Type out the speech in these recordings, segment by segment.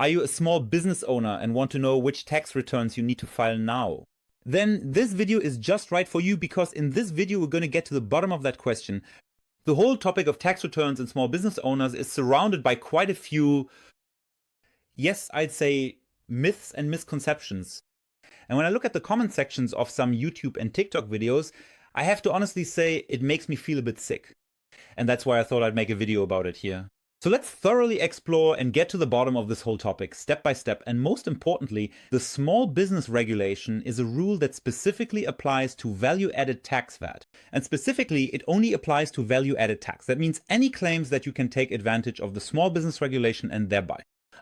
Are you a small business owner and want to know which tax returns you need to file now? Then this video is just right for you, because in this video we're going to get to the bottom of that question. The whole topic of tax returns and small business owners is surrounded by quite a few, yes, I'd say myths and misconceptions. And when I look at the comment sections of some YouTube and TikTok videos, I have to honestly say it makes me feel a bit sick. And that's why I thought I'd make a video about it here. So let's thoroughly explore and get to the bottom of this whole topic step by step. And most importantly, the small business regulation is a rule that specifically applies to value-added tax VAT. And specifically, it only applies to value-added tax. That means any claims that you can take advantage of the small business regulation and thereby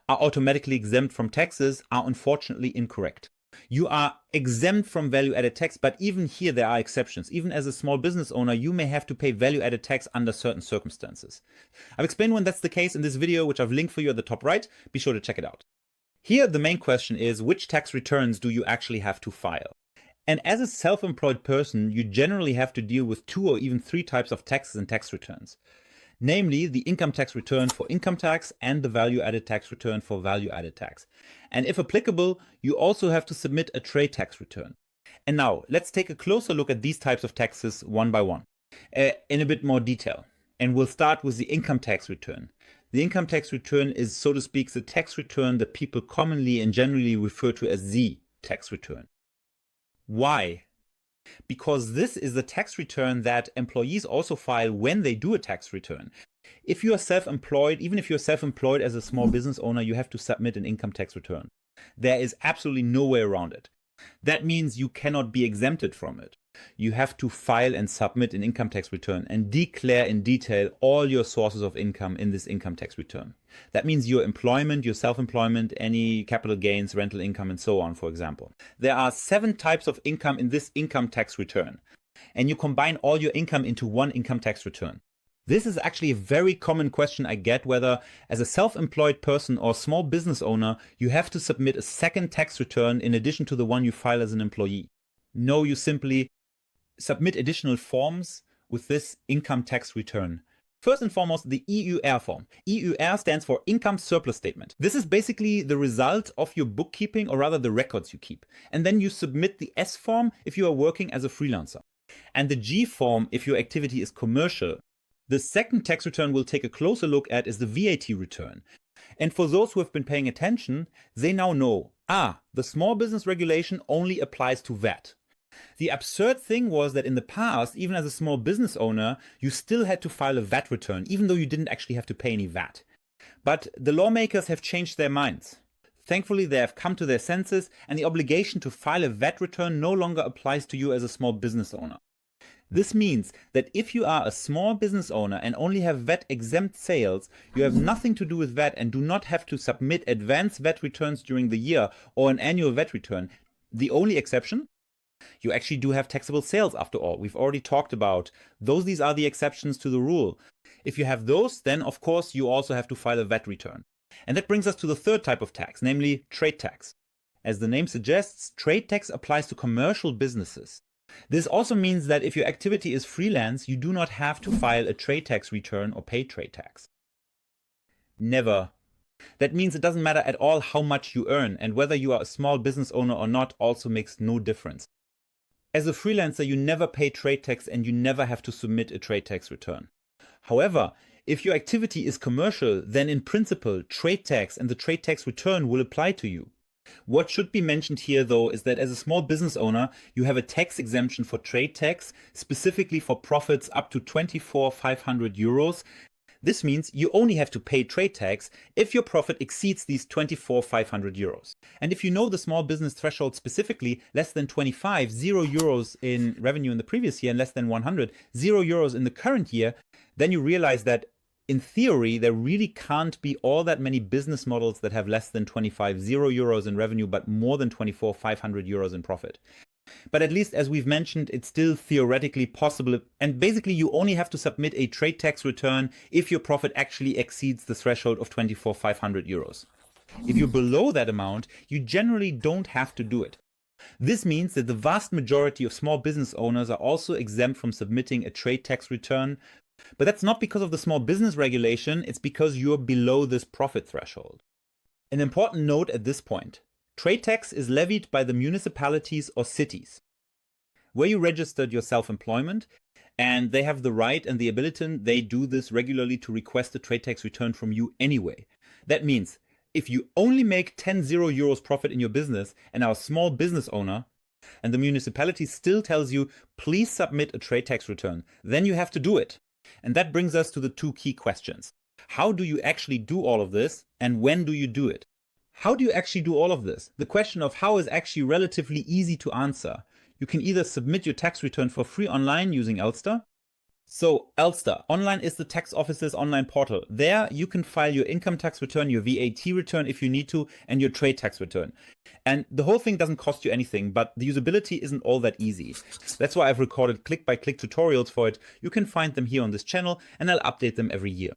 are automatically exempt from taxes are unfortunately incorrect. You are exempt from value-added tax, but even here there are exceptions. Even as a small business owner, you may have to pay value-added tax under certain circumstances. I've explained when that's the case in this video, which I've linked for you at the top right. Be sure to check it out. Here, the main question is, which tax returns do you actually have to file? And as a self-employed person, you generally have to deal with 2 or even 3 types of taxes and tax returns. Namely, the income tax return for income tax and the value-added tax return for value-added tax. And if applicable, you also have to submit a trade tax return. And now, let's take a closer look at these types of taxes one by one, in a bit more detail. And we'll start with the income tax return. The income tax return is, so to speak, the tax return that people commonly and generally refer to as the tax return. Why? Because this is the tax return that employees also file when they do a tax return. If you are self-employed, even if you're self-employed as a small business owner, you have to submit an income tax return. There is absolutely no way around it. That means you cannot be exempted from it. You have to file and submit an income tax return and declare in detail all your sources of income in this income tax return. That means your employment, your self-employment, any capital gains, rental income, and so on, for example. There are 7 types of income in this income tax return, and you combine all your income into one income tax return. This is actually a very common question I get, whether as a self-employed person or small business owner, you have to submit a second tax return in addition to the one you file as an employee. No, you simply submit additional forms with this income tax return. First and foremost, the EUR form. EUR stands for Income Surplus Statement. This is basically the result of your bookkeeping, or rather the records you keep. And then you submit the S form if you are working as a freelancer. And the G form if your activity is commercial. The second tax return we'll take a closer look at is the VAT return. And for those who have been paying attention, they now know, the small business regulation only applies to VAT. The absurd thing was that in the past, even as a small business owner, you still had to file a VAT return, even though you didn't actually have to pay any VAT. But the lawmakers have changed their minds. Thankfully, they have come to their senses, and the obligation to file a VAT return no longer applies to you as a small business owner. This means that if you are a small business owner and only have VAT-exempt sales, you have nothing to do with VAT and do not have to submit advanced VAT returns during the year or an annual VAT return. The only exception? You actually do have taxable sales after all. We've already talked about those. These are the exceptions to the rule. If you have those, then of course you also have to file a VAT return. And that brings us to the third type of tax, namely trade tax. As the name suggests, trade tax applies to commercial businesses. This also means that if your activity is freelance, you do not have to file a trade tax return or pay trade tax. Never. That means it doesn't matter at all how much you earn, and whether you are a small business owner or not also makes no difference. As a freelancer, you never pay trade tax and you never have to submit a trade tax return. However, if your activity is commercial, then in principle, trade tax and the trade tax return will apply to you. What should be mentioned here, though, is that as a small business owner, you have a tax exemption for trade tax, specifically for profits up to 24,500 euros. This means you only have to pay trade tax if your profit exceeds these 24,500 euros. And if you know the small business threshold specifically, less than 25, 0 euros in revenue in the previous year and less than 100, 0 euros in the current year, then you realize that in theory, there really can't be all that many business models that have less than 25, 0 euros in revenue, but more than 24,500 euros in profit. But at least, as we've mentioned, it's still theoretically possible. And basically, you only have to submit a trade tax return if your profit actually exceeds the threshold of 24,500 euros. If you're below that amount, you generally don't have to do it. This means that the vast majority of small business owners are also exempt from submitting a trade tax return. But that's not because of the small business regulation, it's because you're below this profit threshold. An important note at this point. Trade tax is levied by the municipalities or cities where you registered your self-employment, and they have the right and the ability, they do this regularly, to request a trade tax return from you anyway. That means if you only make 10 euros profit in your business and are a small business owner, and the municipality still tells you, please submit a trade tax return, then you have to do it. And that brings us to the two key questions. How do you actually do all of this, and when do you do it? How do you actually do all of this? The question of how is actually relatively easy to answer. You can either submit your tax return for free online using Elster. So Elster online is the tax office's online portal. There you can file your income tax return, your VAT return if you need to, and your trade tax return. And the whole thing doesn't cost you anything, but the usability isn't all that easy. That's why I've recorded click-by-click tutorials for it. You can find them here on this channel, and I'll update them every year.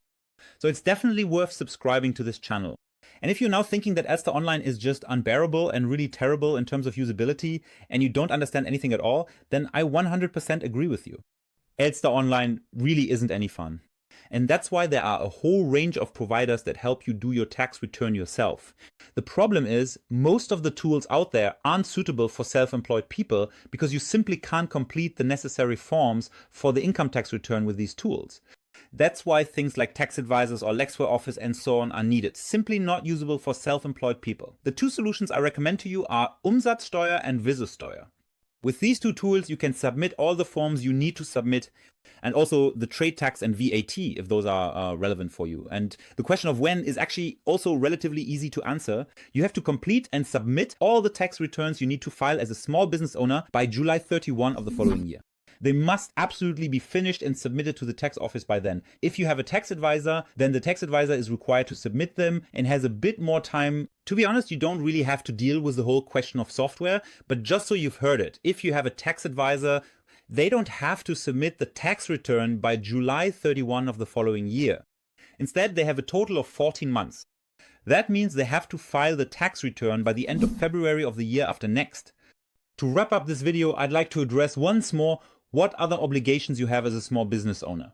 So it's definitely worth subscribing to this channel. And if you're now thinking that Elster Online is just unbearable and really terrible in terms of usability, and you don't understand anything at all, then I 100% agree with you. Elster Online really isn't any fun. And that's why there are a whole range of providers that help you do your tax return yourself. The problem is, most of the tools out there aren't suitable for self-employed people because you simply can't complete the necessary forms for the income tax return with these tools. That's why things like tax advisors or Lexware Office and so on are needed, simply not usable for self-employed people. The two solutions I recommend to you are Umsatzsteuer and Visusteuer. With these two tools, you can submit all the forms you need to submit, and also the trade tax and VAT if those are relevant for you. And the question of when is actually also relatively easy to answer. You have to complete and submit all the tax returns you need to file as a small business owner by July 31 of the following year. They must absolutely be finished and submitted to the tax office by then. If you have a tax advisor, then the tax advisor is required to submit them and has a bit more time. To be honest, you don't really have to deal with the whole question of software, but just so you've heard it, if you have a tax advisor, they don't have to submit the tax return by July 31 of the following year. Instead, they have a total of 14 months. That means they have to file the tax return by the end of February of the year after next. To wrap up this video, I'd like to address once more what other obligations you have as a small business owner.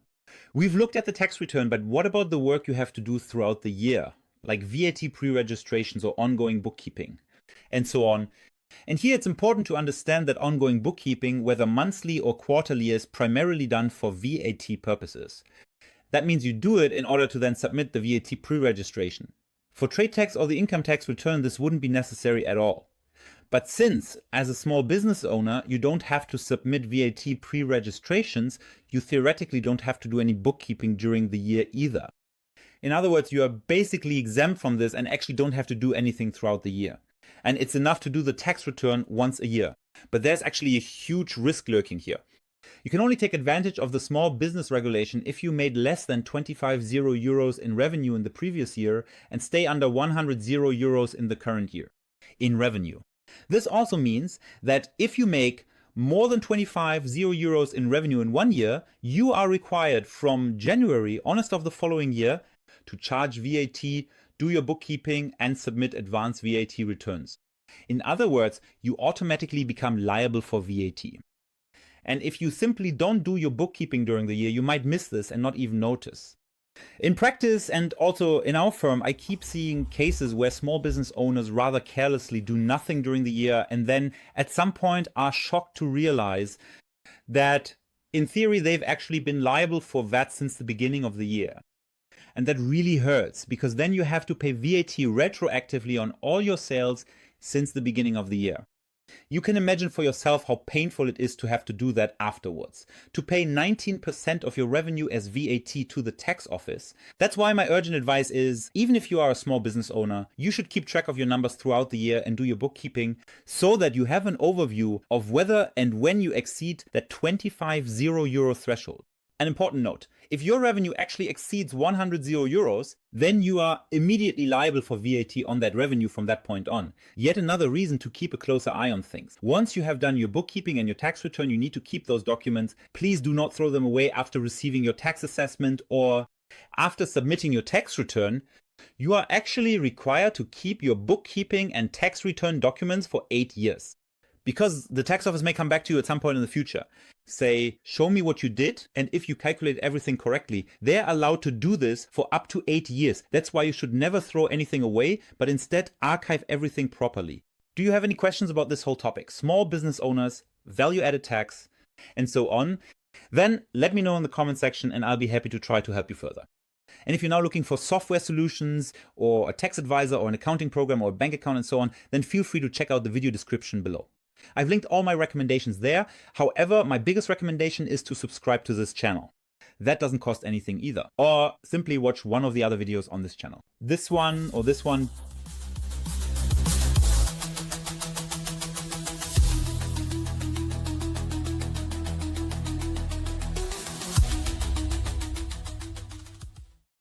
We've looked at the tax return, but what about the work you have to do throughout the year, like VAT pre-registrations or ongoing bookkeeping, and so on. And here it's important to understand that ongoing bookkeeping, whether monthly or quarterly, is primarily done for VAT purposes. That means you do it in order to then submit the VAT pre-registration. For trade tax or the income tax return, this wouldn't be necessary at all. But since, as a small business owner, you don't have to submit VAT pre-registrations, you theoretically don't have to do any bookkeeping during the year either. In other words, you are basically exempt from this and actually don't have to do anything throughout the year. And it's enough to do the tax return once a year. But there's actually a huge risk lurking here. You can only take advantage of the small business regulation if you made less than 25 euros in revenue in the previous year and stay under 100 euros in the current year in revenue. This also means that if you make more than 25 euros in revenue in one year, you are required from January onwards of the following year to charge VAT, do your bookkeeping, and submit advanced VAT returns. In other words, you automatically become liable for VAT. And if you simply don't do your bookkeeping during the year, you might miss this and not even notice. In practice, and also in our firm, I keep seeing cases where small business owners rather carelessly do nothing during the year and then at some point are shocked to realize that in theory they've actually been liable for VAT since the beginning of the year. And that really hurts, because then you have to pay VAT retroactively on all your sales since the beginning of the year. You can imagine for yourself how painful it is to have to do that afterwards. To pay 19% of your revenue as VAT to the tax office. That's why my urgent advice is, even if you are a small business owner, you should keep track of your numbers throughout the year and do your bookkeeping so that you have an overview of whether and when you exceed that 25 euro threshold. An important note, if your revenue actually exceeds 100 euros, then you are immediately liable for VAT on that revenue from that point on. Yet another reason to keep a closer eye on things. Once you have done your bookkeeping and your tax return, you need to keep those documents. Please do not throw them away after receiving your tax assessment or after submitting your tax return. You are actually required to keep your bookkeeping and tax return documents for 8 years. Because the tax office may come back to you at some point in the future. say, show me what you did, and if you calculate everything correctly, they're allowed to do this for up to 8 years. That's why you should never throw anything away, but instead archive everything properly. Do you have any questions about this whole topic? Small business owners, value-added tax, and so on? Then let me know in the comment section and I'll be happy to try to help you further. And if you're now looking for software solutions or a tax advisor or an accounting program or a bank account and so on, then feel free to check out the video description below. I've linked all my recommendations there. However, my biggest recommendation is to subscribe to this channel. That doesn't cost anything either. Or simply watch one of the other videos on this channel. This one or this one